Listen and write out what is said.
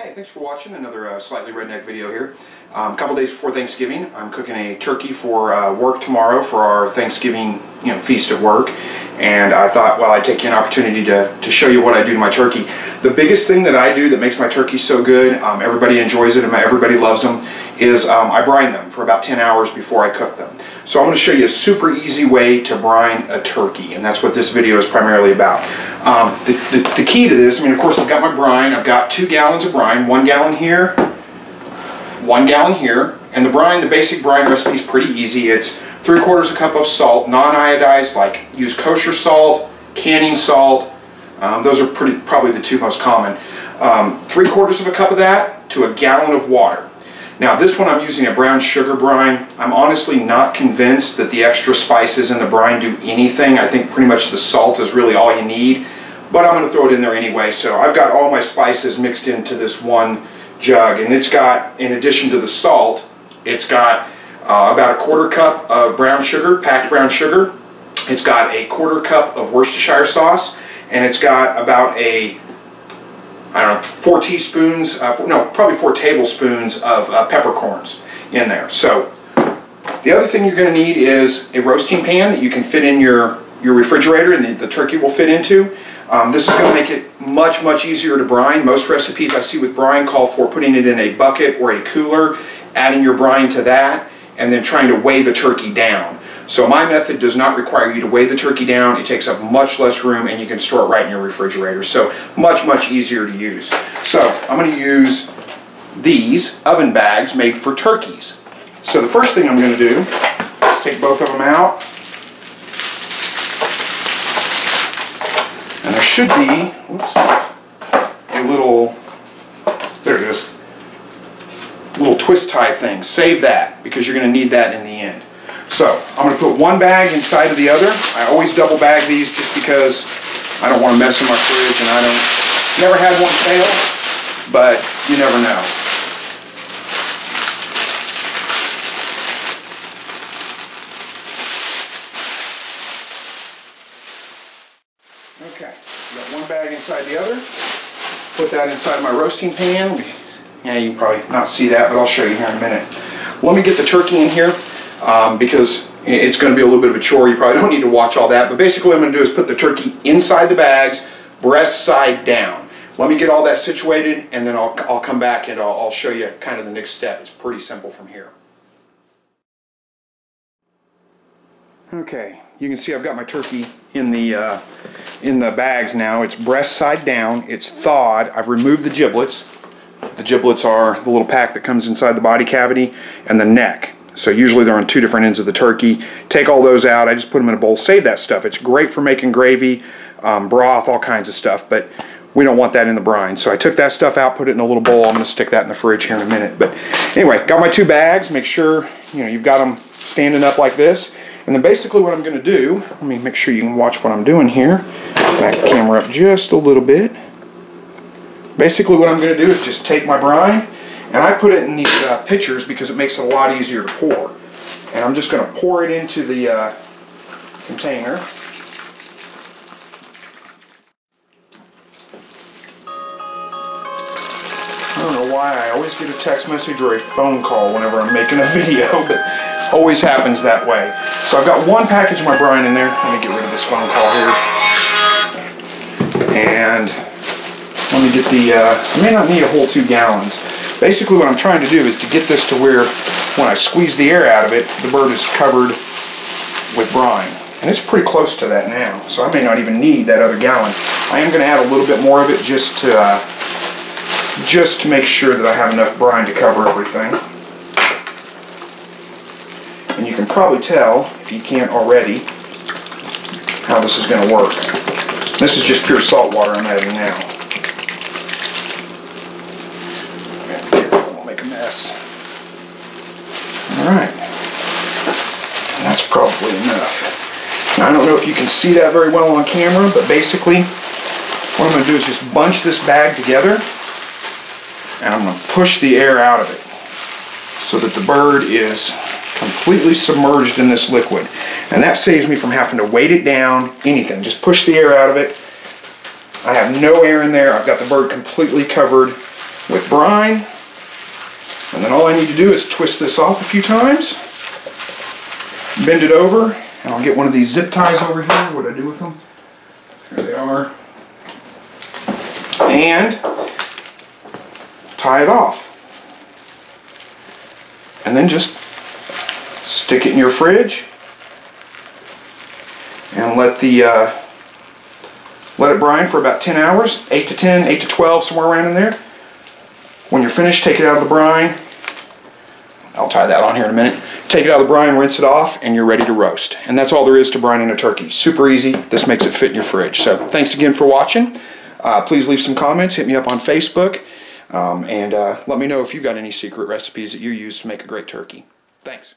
Hey, thanks for watching another slightly redneck video here. A couple days before Thanksgiving, I'm cooking a turkey for work tomorrow for our Thanksgiving feast at work. And I thought, well, I'd take you an opportunity to show you what I do to my turkey. The biggest thing that I do that makes my turkey so good, everybody enjoys it and everybody loves them, is I brine them for about 10 hours before I cook them. So I'm going to show you a super easy way to brine a turkey, and that's what this video is primarily about. The key to this, of course I've got my brine. I've got 2 gallons of brine, 1 gallon here, 1 gallon here. And the brine, the basic brine recipe is pretty easy. It's 3/4 cup of salt, non-iodized, like use kosher salt, canning salt. Those are probably the 2 most common. 3/4 cup of that to 1 gallon of water. Now this one I'm using a brown sugar brine. I'm honestly not convinced that the extra spices in the brine do anything. I think pretty much the salt is really all you need, but I'm going to throw it in there anyway. So I've got all my spices mixed into this one jug, and it's got, in addition to the salt, it's got about 1/4 cup of brown sugar, packed brown sugar. It's got 1/4 cup of Worcestershire sauce, and it's got about 4 teaspoons, probably 4 tablespoons of peppercorns in there. So the other thing you're going to need is a roasting pan that you can fit in your refrigerator and the turkey will fit into. This is going to make it much easier to brine. Most recipes I see with brine call for putting it in a bucket or a cooler, adding your brine to that, and then trying to weigh the turkey down. So my method does not require you to weigh the turkey down. It takes up much less room and you can store it right in your refrigerator. So much easier to use. So I'm going to use these oven bags made for turkeys. So the first thing I'm going to do is take both of them out. And there should be, a little, there it is, little twist tie thing. Save that because you're going to need that in the end. So I'm going to put one bag inside of the other. I always double bag these just because I don't want to mess in my fridge, and never had one fail, but you never know. Okay, got one bag inside the other. Put that inside my roasting pan. Yeah, you can probably not see that, but I'll show you here in a minute. Let me get the turkey in here. Because it's going to be a little bit of a chore. You probably don't need to watch all that, but basically what I'm going to do is put the turkey inside the bags, breast side down. Let me get all that situated, and then I'll come back and I'll show you kind of the next step. It's pretty simple from here. Okay, you can see I've got my turkey in the bags now. It's breast side down. It's thawed. I've removed the giblets. The giblets are the little pack that comes inside the body cavity and the neck. So usually they're on 2 different ends of the turkey. Take all those out. I just put them in a bowl. Save that stuff. It's great for making gravy, broth, all kinds of stuff, but we don't want that in the brine. So I took that stuff out, put it in a little bowl. I'm going to stick that in the fridge here in a minute. But anyway, got my 2 bags. Make sure you've got them standing up like this. And then basically what I'm going to do, let me make sure you can watch what I'm doing here. Back the camera up just a little bit. Basically what I'm going to do is just take my brine, and I put it in these pitchers because it makes it a lot easier to pour. And I'm just going to pour it into the container. I don't know why I always get a text message or a phone call whenever I'm making a video, but always happens that way. So I've got 1 package of my brine in there. Let me get rid of this phone call here. And let me get the, I may not need a whole 2 gallons. Basically what I'm trying to do is to get this to where when I squeeze the air out of it, the bird is covered with brine. And it's pretty close to that now, so I may not even need that other gallon. I am going to add a little bit more of it just to make sure that I have enough brine to cover everything. And you can probably tell, if you can't already, how this is going to work. This is just pure salt water I'm adding now. Alright, that's probably enough. Now, I don't know if you can see that very well on camera, but basically what I'm going to do is just bunch this bag together, and I'm going to push the air out of it so that the bird is completely submerged in this liquid. And that saves me from having to weight it down, anything. Just push the air out of it. I have no air in there. I've got the bird completely covered with brine. And then all I need to do is twist this off a few times, bend it over, and I'll get one of these zip ties over here. What do I do with them? There they are. And tie it off. And then just stick it in your fridge and let it brine for about 10 hours, 8 to 10, 8 to 12, somewhere around in there. When you're finished, take it out of the brine. I'll tie that on here in a minute. Take it out of the brine, rinse it off, and you're ready to roast. And that's all there is to brining a turkey. Super easy. This makes it fit in your fridge. So thanks again for watching. Please leave some comments. Hit me up on Facebook. And let me know if you've got any secret recipes that you use to make a great turkey. Thanks.